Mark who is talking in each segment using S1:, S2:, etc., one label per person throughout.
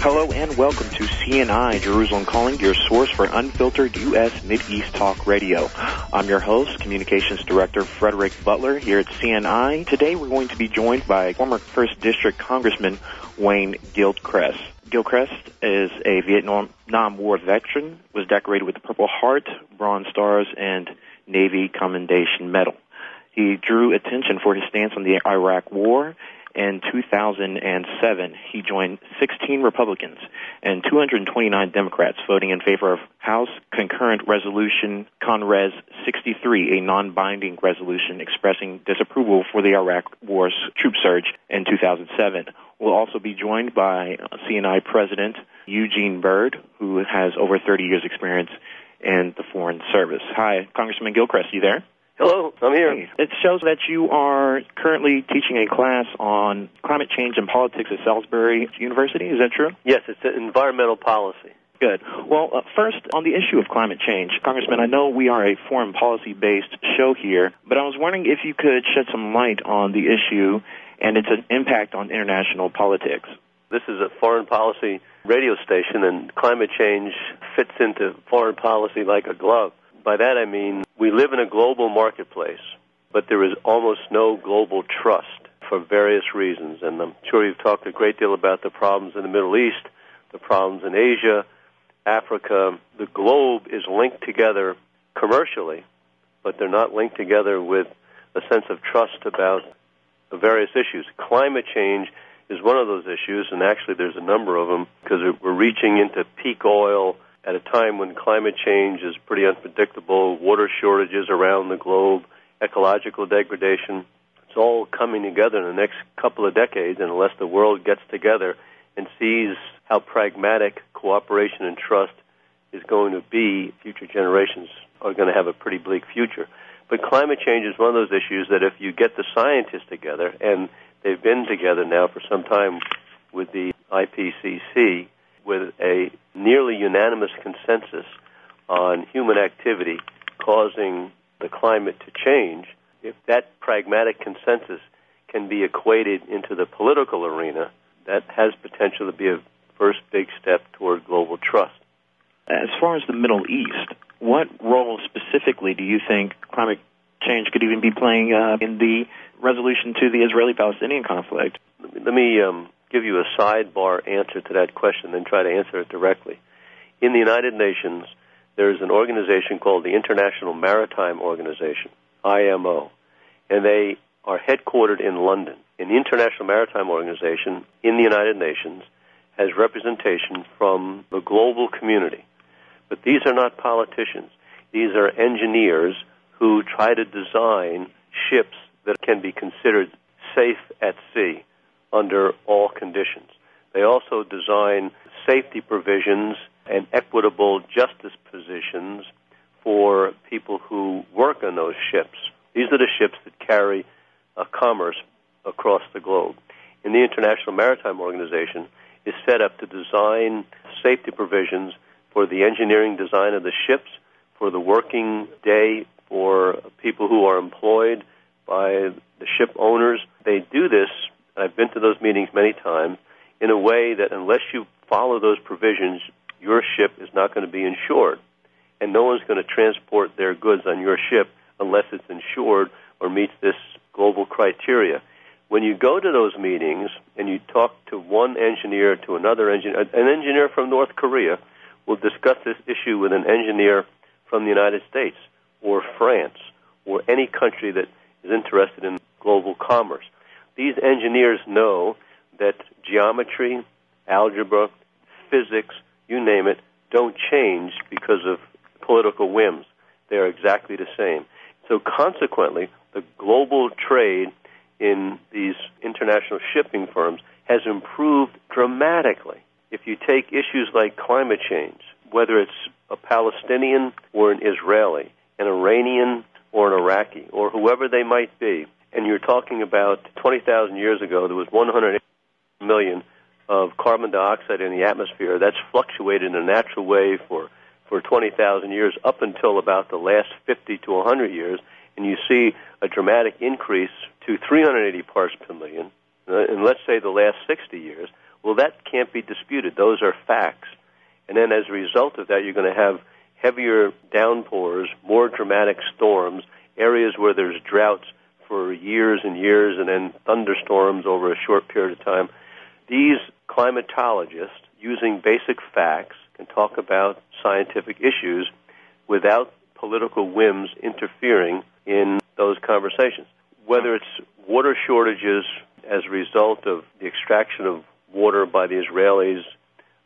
S1: Hello and welcome to CNI Jerusalem Calling, your source for unfiltered U.S. Mideast Talk Radio. I'm your host, Communications Director Frederick Butler here at CNI. Today we're going to be joined by former 1st District Congressman Wayne Gilchrest. Gilchrest is a Vietnam War veteran, was decorated with the Purple Heart, Bronze Stars, and Navy Commendation Medal. He drew attention for his stance on the Iraq War. In 2007, he joined 16 Republicans and 229 Democrats voting in favor of House Concurrent Resolution Con-Res 63, a non-binding resolution expressing disapproval for the Iraq War's troop surge in 2007. We'll also be joined by CNI President Eugene Byrd, who has over 30 years' experience in the Foreign Service. Hi, Congressman Gilchrest, you there?
S2: Hello, I'm here.
S1: Hey. It shows that you are currently teaching a class on climate change and politics at Salisbury University. Is that true?
S2: Yes, it's environmental policy.
S1: Good. Well, first, on the issue of climate change, Congressman, I know we are a foreign policy-based show here, but I was wondering if you could shed some light on the issue and its impact on international politics.
S2: This is a foreign policy radio station, and climate change fits into foreign policy like a glove. By that I mean we live in a global marketplace, but there is almost no global trust for various reasons. And I'm sure you've talked a great deal about the problems in the Middle East, the problems in Asia, Africa. The globe is linked together commercially, but they're not linked together with a sense of trust about the various issues. Climate change is one of those issues, and actually there's a number of them, because we're reaching into peak oil at a time when climate change is pretty unpredictable, water shortages around the globe, ecological degradation. It's all coming together in the next couple of decades, and unless the world gets together and sees how pragmatic cooperation and trust is going to be, future generations are going to have a pretty bleak future. But climate change is one of those issues that if you get the scientists together, and they've been together now for some time with the IPCC, with a nearly unanimous consensus on human activity causing the climate to change, if that pragmatic consensus can be equated into the political arena, that has potential to be a first big step toward global trust.
S1: As far as the Middle East, what role specifically do you think climate change could even be playing in the resolution to the Israeli-Palestinian conflict?
S2: Let me give you a sidebar answer to that question and try to answer it directly. In the United Nations, there's an organization called the International Maritime Organization, IMO, and they are headquartered in London. And the International Maritime Organization in the United Nations has representation from the global community. But these are not politicians. These are engineers who try to design ships that can be considered safe at sea under all conditions. They also design safety provisions and equitable justice positions for people who work on those ships. These are the ships that carry commerce across the globe. And the International Maritime Organization is set up to design safety provisions for the engineering design of the ships, for the working day, for people who are employed by the ship owners. They do this, I've been to those meetings many times, in a way that unless you follow those provisions, your ship is not going to be insured. And no one's going to transport their goods on your ship unless it's insured or meets this global criteria. When you go to those meetings and you talk to one engineer to another engineer, an engineer from North Korea will discuss this issue with an engineer from the United States or France or any country that is interested in global commerce. These engineers know that geometry, algebra, physics, you name it, don't change because of political whims. They're exactly the same. So consequently, the global trade in these international shipping firms has improved dramatically. If you take issues like climate change, whether it's a Palestinian or an Israeli, an Iranian or an Iraqi, or whoever they might be, and you're talking about 20,000 years ago, there was 180 million of carbon dioxide in the atmosphere. That's fluctuated in a natural way for 20,000 years up until about the last 50 to 100 years, and you see a dramatic increase to 380 parts per million in, let's say, the last 60 years. Well, that can't be disputed. Those are facts. And then as a result of that, you're going to have heavier downpours, more dramatic storms, areas where there's droughts for years and years, and then thunderstorms over a short period of time. These climatologists, using basic facts, can talk about scientific issues without political whims interfering in those conversations. Whether it's water shortages as a result of the extraction of water by the Israelis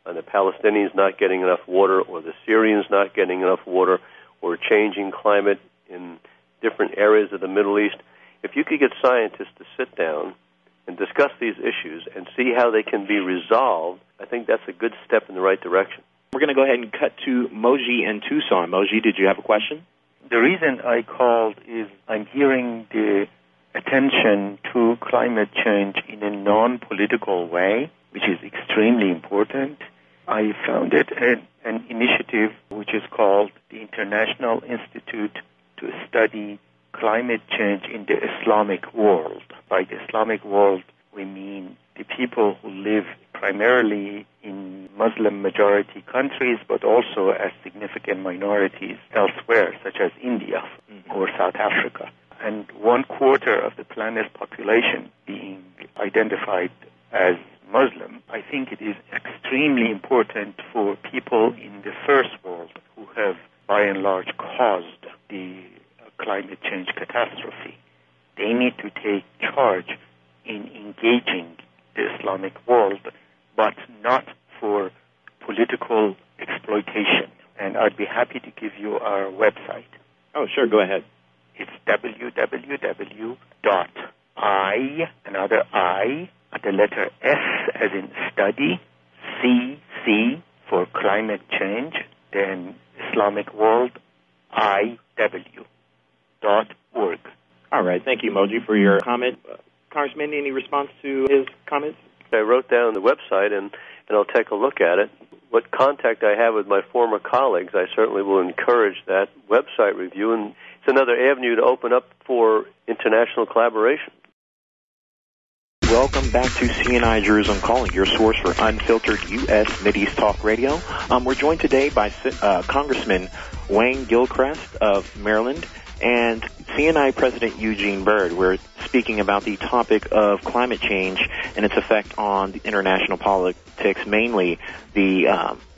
S2: and the Palestinians not getting enough water, or the Syrians not getting enough water, or changing climate in different areas of the Middle East, if you could get scientists to sit down and discuss these issues and see how they can be resolved, I think that's a good step in the right direction.
S1: We're going to go ahead and cut to Moji in Tucson. Moji, did you have a question?
S3: The reason I called is I'm hearing the attention to climate change in a non-political way, which is extremely important. I founded an initiative which is called the International Institute to Study Climate Change in the Islamic World. By the Islamic world, we mean the people who live primarily in Muslim-majority countries, but also as significant minorities elsewhere, such as India or South Africa. And 1/4 of the planet's population being identified as Muslim, I think it is extremely important for people in the first world who have, by and large, caused the climate change catastrophe. They need to take charge in engaging the Islamic world, but not for political exploitation. And I'd be happy to give you our website.
S1: Oh, sure, go ahead.
S3: It's www.I, another I, the letter S as in study, CC for climate change, then Islamic world, IW.org.
S1: All right, thank you, Moji, for your comment. Congressman, any response to his comments?
S2: I wrote down the website, and I'll take a look at it. What contact I have with my former colleagues, I certainly will encourage that website review, and it's another avenue to open up for international collaboration.
S1: Welcome back to CNI Jerusalem Calling, your source for unfiltered U.S. Mideast Talk Radio. We're joined today by Congressman Wayne Gilchrest of Maryland and CNI President Eugene Byrd. We're speaking about the topic of climate change and its effect on the international politics, mainly the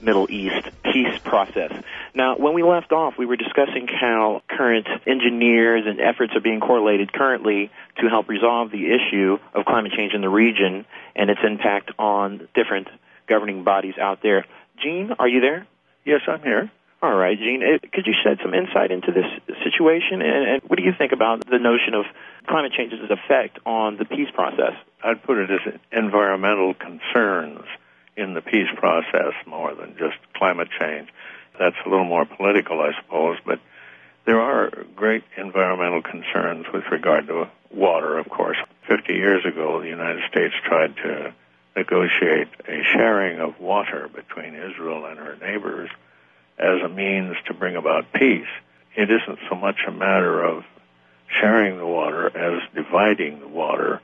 S1: Middle East peace process. Now, when we left off, we were discussing how current engineers and efforts are being correlated currently to help resolve the issue of climate change in the region and its impact on different governing bodies out there. Gene, are you there?
S4: Yes, I'm here.
S1: All right, Gene, could you shed some insight into this situation, and what do you think about the notion of climate change's effect on the peace process?
S4: I'd put it as environmental concerns in the peace process more than just climate change. That's a little more political, I suppose, but there are great environmental concerns with regard to water, of course. 50 years ago, the United States tried to negotiate a sharing of water between Israel and her neighbors as a means to bring about peace. It isn't so much a matter of sharing the water as dividing the water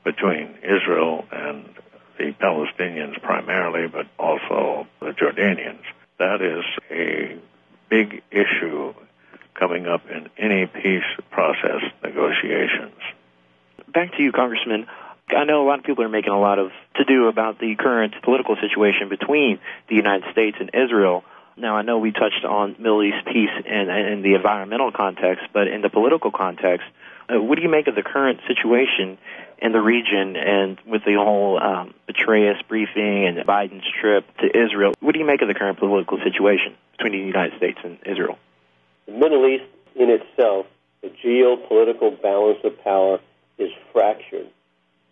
S4: between Israel and the Palestinians primarily, but also the Jordanians. That is a big issue coming up in any peace process negotiations.
S1: Back to you, Congressman. I know a lot of people are making a lot of to-do about the current political situation between the United States and Israel. Now, I know we touched on Middle East peace in the environmental context, but in the political context, what do you make of the current situation in the region and with the whole Petraeus briefing and Biden's trip to Israel? What do you make of the current political situation between the United States and Israel?
S2: The Middle East in itself, the geopolitical balance of power is fractured,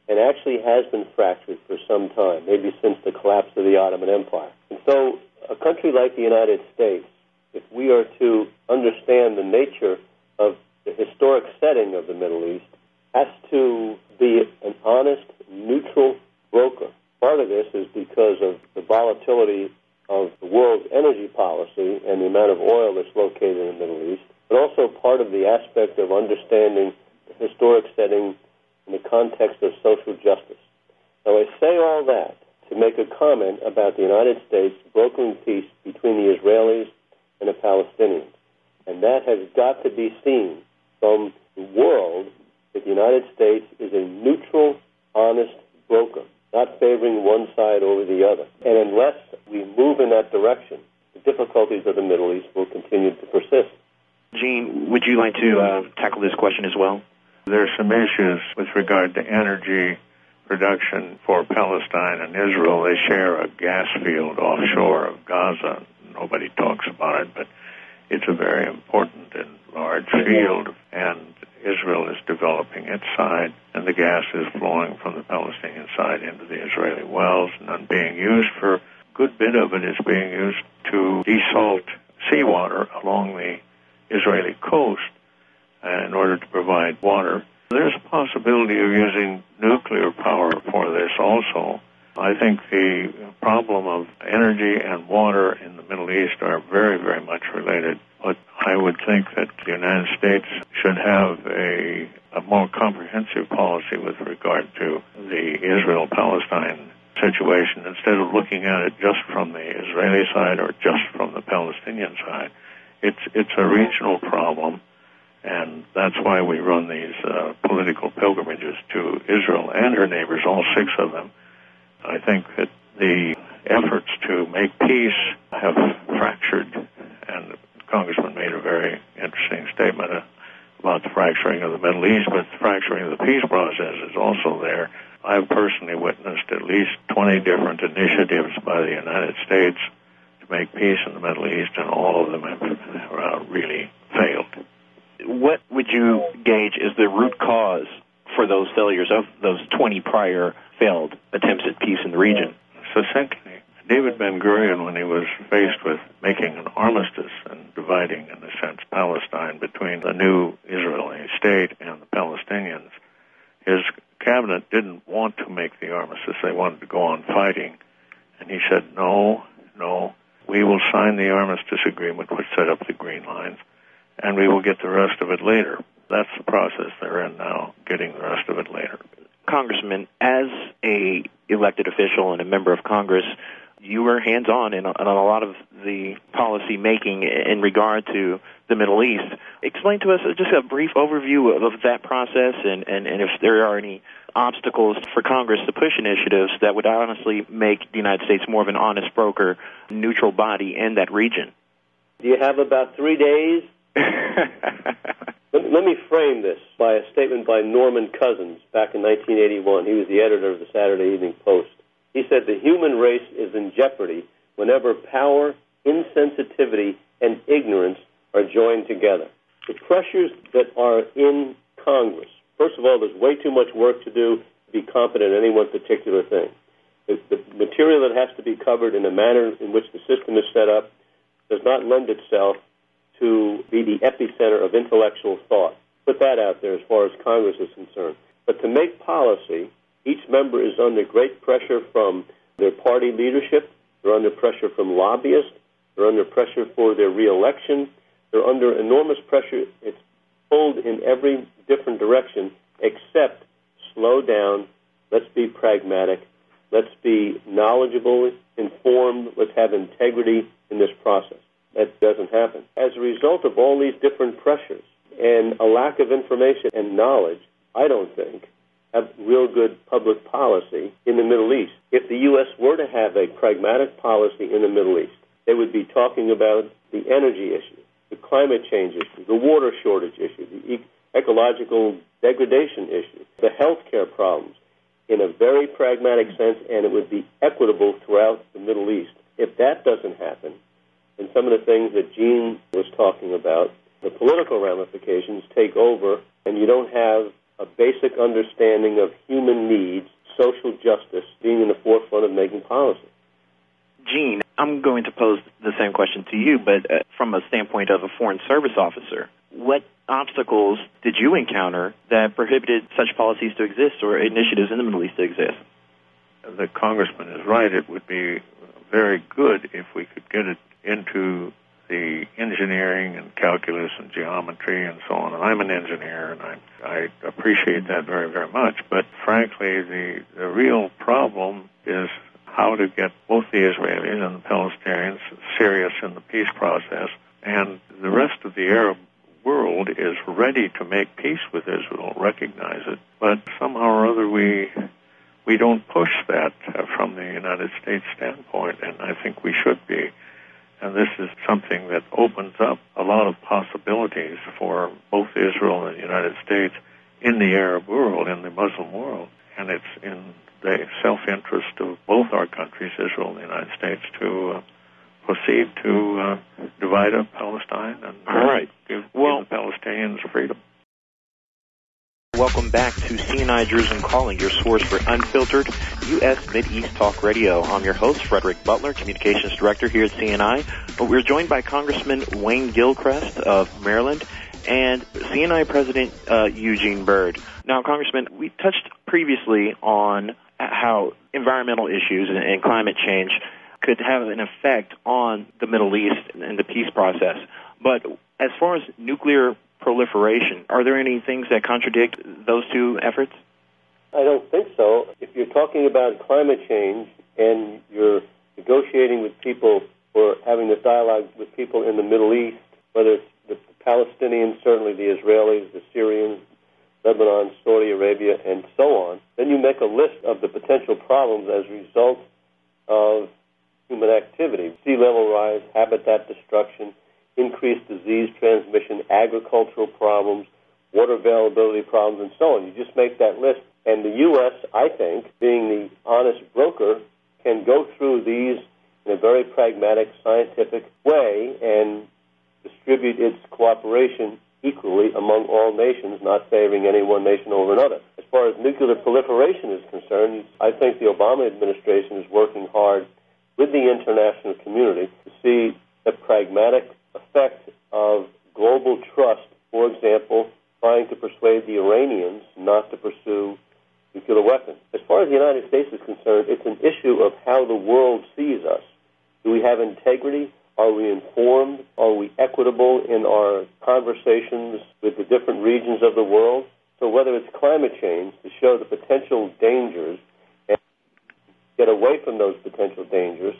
S2: and actually has been fractured for some time, maybe since the collapse of the Ottoman Empire. And so a country like the United States, if we are to understand the nature of the historic setting of the Middle East, has to be an honest, neutral broker. Part of this is because of the volatility of the world's energy policy and the amount of oil that's located in the Middle East, but also part of the aspect of understanding the historic setting in the context of social justice. Now, I say all that to make a comment about the United States brokering peace between the Israelis and the Palestinians. And that has got to be seen from the world that the United States is a neutral, honest broker, not favoring one side over the other. And unless we move in that direction, the difficulties of the Middle East will continue to persist.
S1: Gene, would you like to tackle this question as well?
S4: There's some issues with regard to energy production for Palestine and Israel. They share a gas field offshore of Gaza. Nobody talks about it, but it's a very important and large field, and Israel is developing its side, and the gas is flowing from the Palestinian side into the Israeli wells, none being used for a good bit of it is being used to desalt seawater along the Israeli coast in order to provide water. There's a possibility of using nuclear power for this also. I think the problem of energy and water in the Middle East are very, very much related. But I would think that the United States should have a more comprehensive policy with regard to the Israel-Palestine situation instead of looking at it just from the Israeli side or just from the Palestinian side. It's a regional problem, and that's why we run these political pilgrimages to Israel and her neighbors, all 6 of them. I think that the efforts to make peace have fractured, and the Congressman made a very interesting statement about the fracturing of the Middle East, but the fracturing of the peace process is also there. I've personally witnessed at least 20 different initiatives by the United States to make peace in the Middle East, and all of them have really failed.
S1: What would you gauge is the root cause for those failures of those 20 prior failed attempts at peace in the region?
S4: Succinctly, David Ben-Gurion, when he was faced with making an armistice and dividing, in a sense, Palestine between the new Israeli state and the Palestinians, his cabinet didn't want to make the armistice. They wanted to go on fighting. And he said, no, we will sign the armistice agreement which set up the green lines, and we will get the rest of it later. That's the process they're in now, getting the rest of it later.
S1: Congressman, as a elected official and a member of Congress, you were hands-on in a lot of the policy making in regard to the Middle East. Explain to us just a brief overview of that process and if there are any obstacles for Congress to push initiatives that would honestly make the United States more of an honest broker, neutral body in that region.
S2: Do you have about 3 days? Let me frame this by a statement by Norman Cousins back in 1981. He was the editor of the Saturday Evening Post. He said, the human race is in jeopardy whenever power, insensitivity, and ignorance are joined together. The pressures that are in Congress, first of all, there's way too much work to do to be competent in any one particular thing. The material that has to be covered in the manner in which the system is set up does not lend itself to be the epicenter of intellectual thought. Put that out there as far as Congress is concerned. But to make policy, each member is under great pressure from their party leadership. They're under pressure from lobbyists. They're under pressure for their reelection. They're under enormous pressure. It's pulled in every different direction except slow down. Let's be pragmatic. Let's be knowledgeable, informed. Let's have integrity in this process. That doesn't happen. As a result of all these different pressures and a lack of information and knowledge, I don't think, have real good public policy in the Middle East. If the U.S. were to have a pragmatic policy in the Middle East, they would be talking about the energy issue, the climate change issue, the water shortage issue, the ecological degradation issue, the health care problems in a very pragmatic sense, and it would be equitable throughout the Middle East. If that doesn't happen, and some of the things that Gene was talking about, the political ramifications take over, and you don't have a basic understanding of human needs, social justice, being in the forefront of making policy.
S1: Gene, I'm going to pose the same question to you, but from a standpoint of a Foreign Service officer, what obstacles did you encounter that prohibited such policies to exist or initiatives in the Middle East to exist?
S4: The Congressman is right. It would be very good if we could get it into the engineering and calculus and geometry and so on. And I'm an engineer, and I appreciate that very, very much. But frankly, the real problem is how to get both the Israelis and the Palestinians serious in the peace process. And the rest of the Arab world is ready to make peace with Israel, recognize it. But somehow or other we don't push that from the United States standpoint, and I think we should be. And this is something that opens up a lot of possibilities for both Israel and the United States in the Arab world, in the Muslim world. And it's in the self-interest of both our countries, Israel and the United States, to proceed to divide up Palestine and give the Palestinians freedom.
S1: Welcome back to CNI Jerusalem Calling, your source for unfiltered U.S. Mideast Talk Radio. I'm your host, Frederick Butler, Communications Director here at CNI. We're joined by Congressman Wayne Gilchrest of Maryland and CNI President Eugene Byrd. Now, Congressman, we touched previously on how environmental issues and climate change could have an effect on the Middle East and the peace process. But as far as nuclear proliferation, are there any things that contradict those two efforts?
S2: I don't think so. If you're talking about climate change and you're negotiating with people or having this dialogue with people in the Middle East, whether it's the Palestinians, certainly the Israelis, the Syrians, Lebanon, Saudi Arabia, and so on, then you make a list of the potential problems as a result of human activity: sea level rise, habitat destruction, increased disease transmission, agricultural problems, water availability problems, and so on. You just make that list. And the U.S., I think, being the honest broker, can go through these in a very pragmatic, scientific way and distribute its cooperation equally among all nations, not favoring any one nation over another. As far as nuclear proliferation is concerned, I think the Obama administration is working hard with the international community to see the pragmatic effect of global trust, for example, trying to persuade the Iranians not to pursue nuclear weapons. As far as the United States is concerned, it's an issue of how the world sees us. Do we have integrity? Are we informed? Are we equitable in our conversations with the different regions of the world? So whether it's climate change, to show the potential dangers and get away from those potential dangers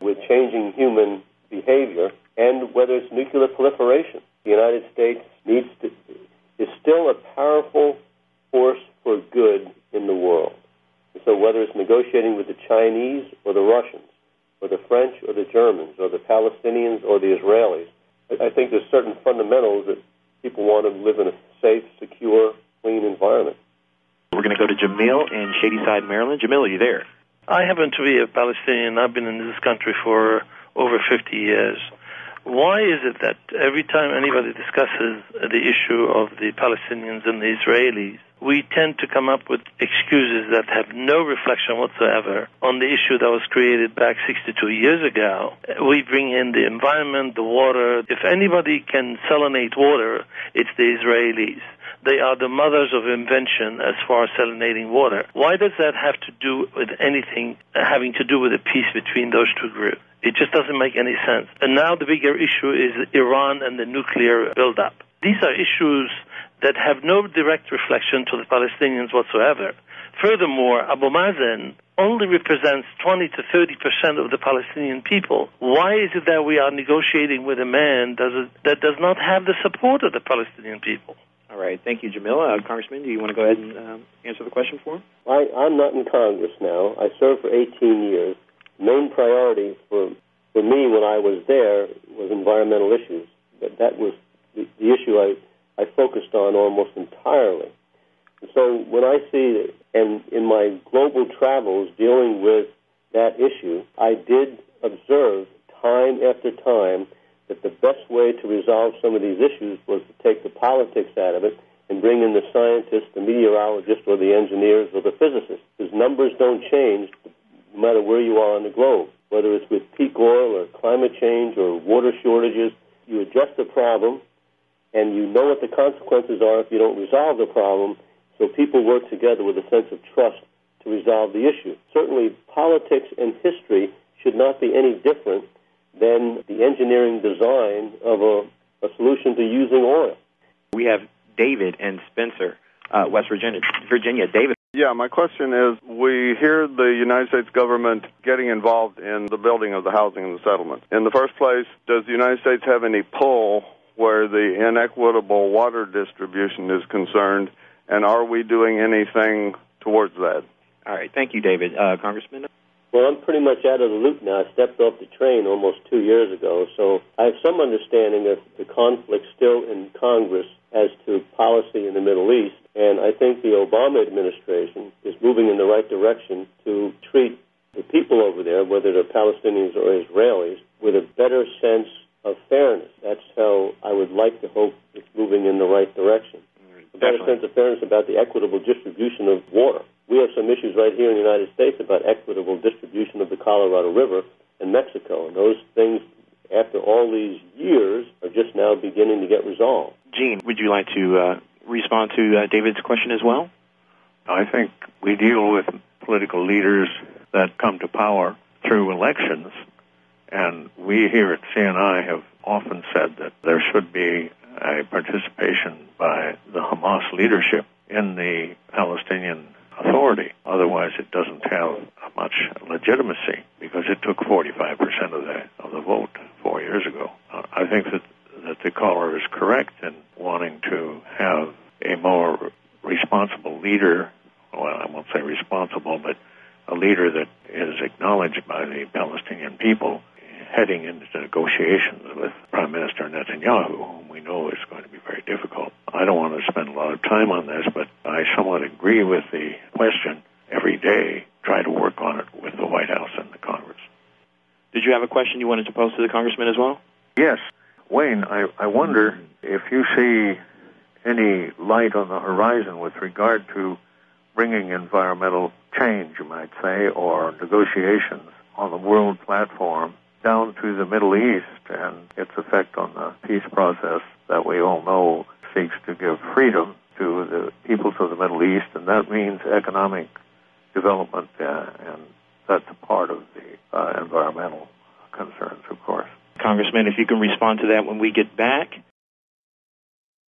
S2: with changing human behavior, and whether it's nuclear proliferation. The United States is still a powerful force for good in the world. And so whether it's negotiating with the Chinese or the Russians, or the French or the Germans, or the Palestinians or the Israelis, I think there's certain fundamentals that people want to live in a safe, secure, clean environment.
S1: We're going to go to Jamil in Shadyside, Maryland. Jamil, are you there?
S5: I happen to be a Palestinian. I've been in this country for over 50 years. Why is it that every time anybody discusses the issue of the Palestinians and the Israelis, we tend to come up with excuses that have no reflection whatsoever on the issue that was created back 62 years ago? We bring in the environment, the water. If anybody can salinate water, it's the Israelis. They are the mothers of invention as far as salinating water. Why does that have to do with anything having to do with the peace between those two groups? It just doesn't make any sense. And now the bigger issue is Iran and the nuclear buildup. These are issues that have no direct reflection to the Palestinians whatsoever. Furthermore, Abu Mazen only represents 20 to 30% of the Palestinian people. Why is it that we are negotiating with a man that does not have the support of the Palestinian people?
S1: All right. Thank you, Jamil. Congressman, do you want to go ahead and answer the question for him?
S2: I'm not in Congress now. I served for 18 years. Main priority for me when I was there was environmental issues. That was the issue I focused on almost entirely. And so when I see, and in my global travels dealing with that issue, I did observe time after time that the best way to resolve some of these issues was to take the politics out of it and bring in the scientists, the meteorologists, or the engineers, or the physicists. Because numbers don't change no matter where you are on the globe. Whether it's with peak oil or climate change or water shortages, you adjust the problem, and you know what the consequences are if you don't resolve the problem, so people work together with a sense of trust to resolve the issue. Certainly, politics and history should not be any different than the engineering design of a solution to using oil.
S1: We have David and Spencer, West Virginia. David.
S6: Yeah, my question is, we hear the United States government getting involved in the building of the housing and the settlement. In the first place, does the United States have any pull where the inequitable water distribution is concerned, and are we doing anything towards that?
S1: All right. Thank you, David. Congressman?
S2: Well, I'm pretty much out of the loop now. I stepped off the train almost 2 years ago, so I have some understanding of the conflict still in Congress as to policy in the Middle East, and I think the Obama administration is moving in the right direction to treat the people over there, whether they're Palestinians or Israelis, with a better sense of fairness. That's how I would like to hope it's moving in the right direction. A better sense of fairness about the equitable distribution of water. We have some issues right here in the United States about equitable distribution of the Colorado River in Mexico, and those things, after all these years, are just now beginning to get resolved.
S1: Gene, would you like to respond to David's question as well?
S4: I think we deal with political leaders that come to power through elections, and we here at CNI have often said that there should be a participation by the Hamas leadership in the Palestinian Authority. Otherwise, it doesn't have much legitimacy because it took 45% of the vote 4 years ago. I think that the caller is correct in wanting to have a more responsible leader. Well, I won't say responsible, but a leader that is acknowledged by the Palestinian people heading into negotiations with Prime Minister Netanyahu, whom we know is going to be very difficult. I don't want to spend a lot of time on this, but I somewhat agree with the question. Every day, try to work on it with the White House and the Congress.
S1: Did you have a question you wanted to pose to the Congressman as well?
S4: Yes. Wayne, I wonder if you see any light on the horizon with regard to bringing environmental change, you might say, or negotiations on the world platform down to the Middle East and its effect on the peace process that we all know seeks to give freedom to the peoples of the Middle East, and that means economic development, and that's a part of the environmental concerns, of course.
S1: Congressman, if you can respond to that when we get back.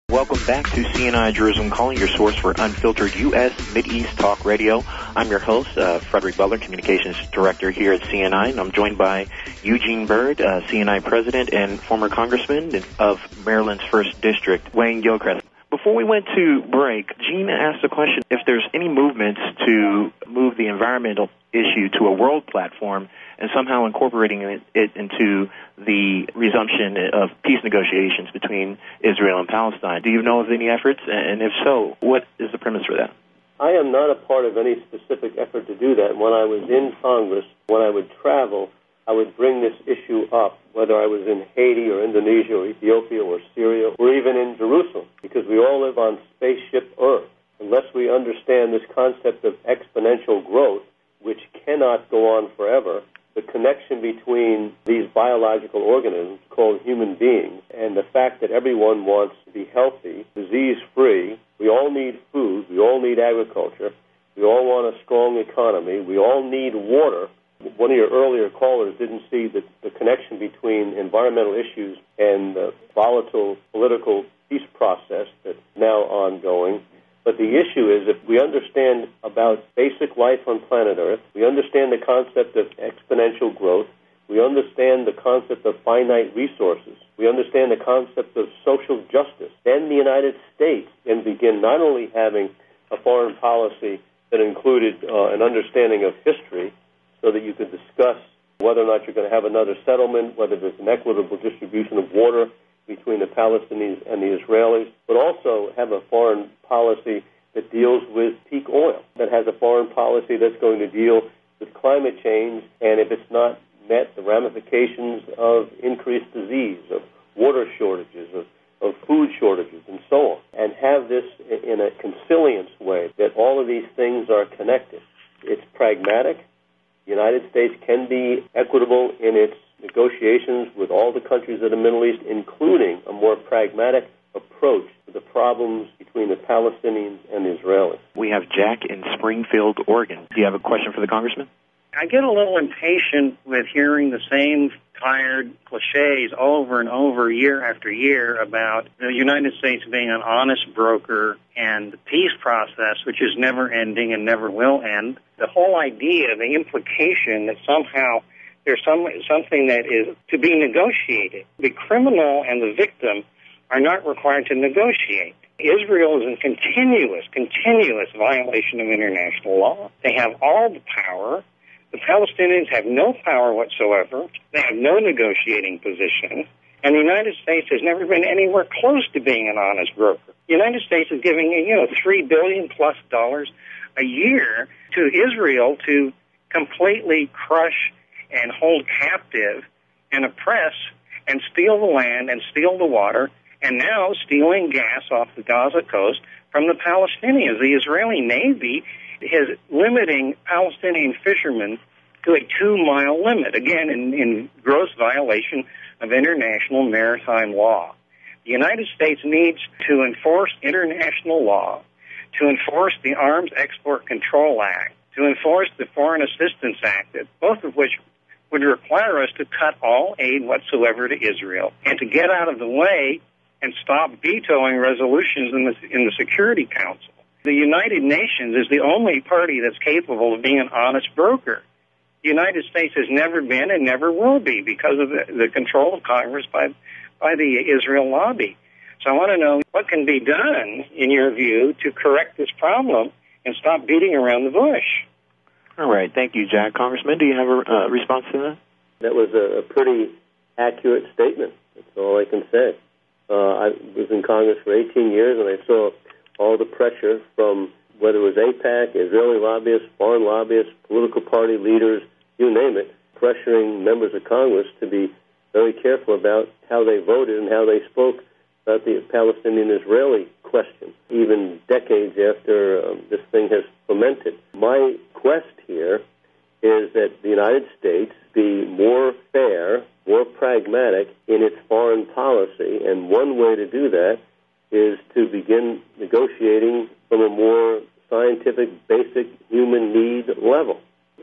S1: Welcome back to CNI Jerusalem Calling, your source for unfiltered U.S. Mideast Talk Radio. I'm your host, Frederick Butler, Communications Director here at CNI, and I'm joined by Eugene Byrd, CNI President and former Congressman of Maryland's 1st District, Wayne Gilchrest. Before we went to break, Gene asked the question if there's any movements to move the environmental issue to a world platform and somehow incorporating it into the resumption of peace negotiations between Israel and Palestine. Do you know of any efforts? And if so, what is the premise for that?
S2: I am not a part of any specific effort to do that. When I was in Congress, when I would travel, I would bring this issue up, whether I was in Haiti or Indonesia or Ethiopia or Syria or even in Jerusalem, because we all live on spaceship Earth. Unless we understand this concept of exponential growth, which cannot go on forever, the connection between these biological organisms called human beings and the fact that everyone wants to be healthy, disease-free, we all need food, we all need agriculture, we all want a strong economy, we all need water. One of your earlier callers didn't see the connection between environmental issues and the volatile political peace process that's now ongoing. But the issue is, if we understand about basic life on planet Earth, we understand the concept of exponential growth, we understand the concept of finite resources, we understand the concept of social justice, then the United States can begin not only having a foreign policy that included an understanding of history, so that you could discuss whether or not you're going to have another settlement, whether there's an equitable distribution of water between the Palestinians and the Israelis, but also have a foreign policy that deals with peak oil, that has a foreign policy that's going to deal with climate change, and if it's not met, the ramifications of increased disease, of water shortages, of food shortages, and so on, and have this in a consilience way, that all of these things are connected. It's pragmatic. The United States can be equitable in its negotiations with all the countries of the Middle East, including a more pragmatic approach to the problems between the Palestinians and the Israelis.
S1: We have Jack in Springfield, Oregon. Do you have a question for the Congressman?
S7: I get a little impatient with hearing the same tired cliches over and over year after year about the United States being an honest broker and the peace process, which is never ending and never will end. The whole idea, the implication that somehow there's something that is to be negotiated. The criminal and the victim are not required to negotiate. Israel is in continuous violation of international law. They have all the power. The Palestinians have no power whatsoever. They have no negotiating position. And the United States has never been anywhere close to being an honest broker. The United States is giving, $3 billion plus a year to Israel to completely crush and hold captive and oppress and steal the land and steal the water, and now stealing gas off the Gaza coast from the Palestinians. The Israeli Navy is limiting Palestinian fishermen to a 2-mile limit, again, in gross violation of international maritime law. The United States needs to enforce international law, to enforce the Arms Export Control Act, to enforce the Foreign Assistance Act, both of which would require us to cut all aid whatsoever to Israel and to get out of the way and stop vetoing resolutions in the Security Council. The United Nations is the only party that's capable of being an honest broker. The United States has never been and never will be because of the control of Congress by the Israel lobby. So I want to know what can be done, in your view, to correct this problem and stop beating around the bush.
S1: All right. Thank you, Jack. Congressman, do you have a response to that?
S2: That was a pretty accurate statement. That's all I can say. I was in Congress for 18 years, and I saw all the pressure from whether it was AIPAC, Israeli lobbyists, foreign lobbyists, political party leaders, you name it, pressuring members of Congress to be very careful about how they voted and how they spoke about the Palestinian-Israeli question, even decades after this thing has fermented. My quest here is that the United States be more fair, more pragmatic in its foreign policy, and one way to do that is to begin negotiating from a more scientific, basic human need level.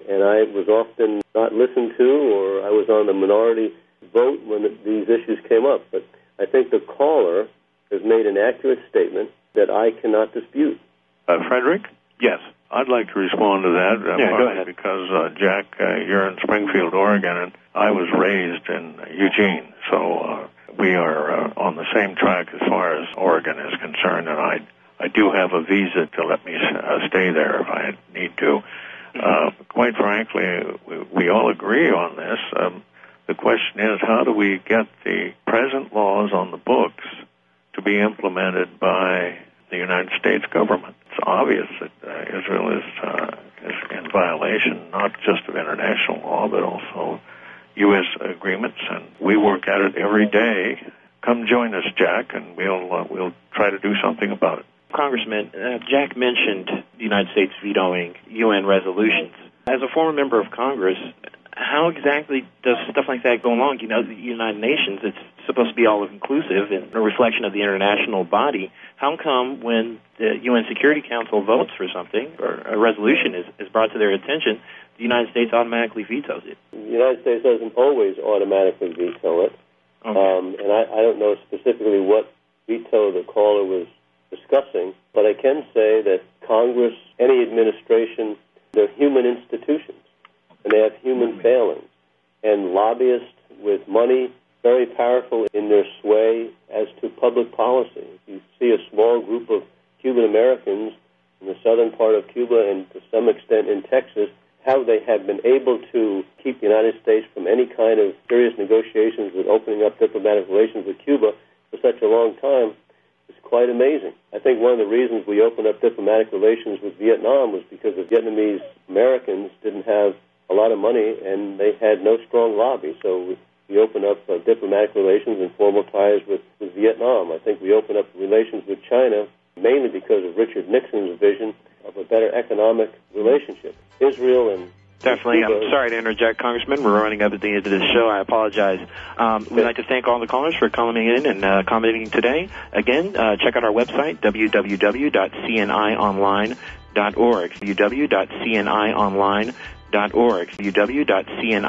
S2: And I was often not listened to, or I was on the minority vote when these issues came up. But I think the caller has made an accurate statement that I cannot dispute.
S4: Frederick? Yes. I'd like to respond to that.
S1: Go ahead.
S4: Because, Jack, you're in Springfield, Oregon, and I was raised in Eugene. So we are on the same track as far as Oregon is concerned, and I do have a visa to let me stay there if I need to. Quite frankly, we all agree on this. The question is, how do we get the present laws on the books to be implemented by the United States government? It's obvious that Israel is in violation not just of international law, but also U.S. agreements, and we work at it every day. Come join us, Jack, and we'll try to do something about it.
S1: Congressman, Jack mentioned the United States vetoing UN resolutions. As a former member of Congress, how exactly does stuff like that go along? The United Nations, it's supposed to be all-inclusive and a reflection of the international body. How come when the UN Security Council votes for something, or a resolution is brought to their attention, the United States automatically vetoes it?
S2: The United States doesn't always automatically veto it. Okay. And I don't know specifically what veto the caller was discussing, but I can say that Congress, any administration, they're human institutions, and they have human failings. And lobbyists with money, very powerful in their sway as to public policy. You see a small group of Cuban Americans in the southern part of Cuba and to some extent in Texas, how they have been able to keep the United States from any kind of serious negotiations with opening up diplomatic relations with Cuba for such a long time is quite amazing. I think one of the reasons we opened up diplomatic relations with Vietnam was because the Vietnamese Americans didn't have a lot of money and they had no strong lobby. So we opened up diplomatic relations and formal ties with Vietnam. I think we opened up relations with China mainly because of Richard Nixon's vision of a better economic relationship. Israel and
S1: Definitely.
S2: Cuba.
S1: I'm sorry to interject, Congressman. We're running up at the end of this show. I apologize. We'd like to thank all the callers for coming in and commenting today. Again, check out our website, www.cnionline.org. www.cnionline.org. www.cni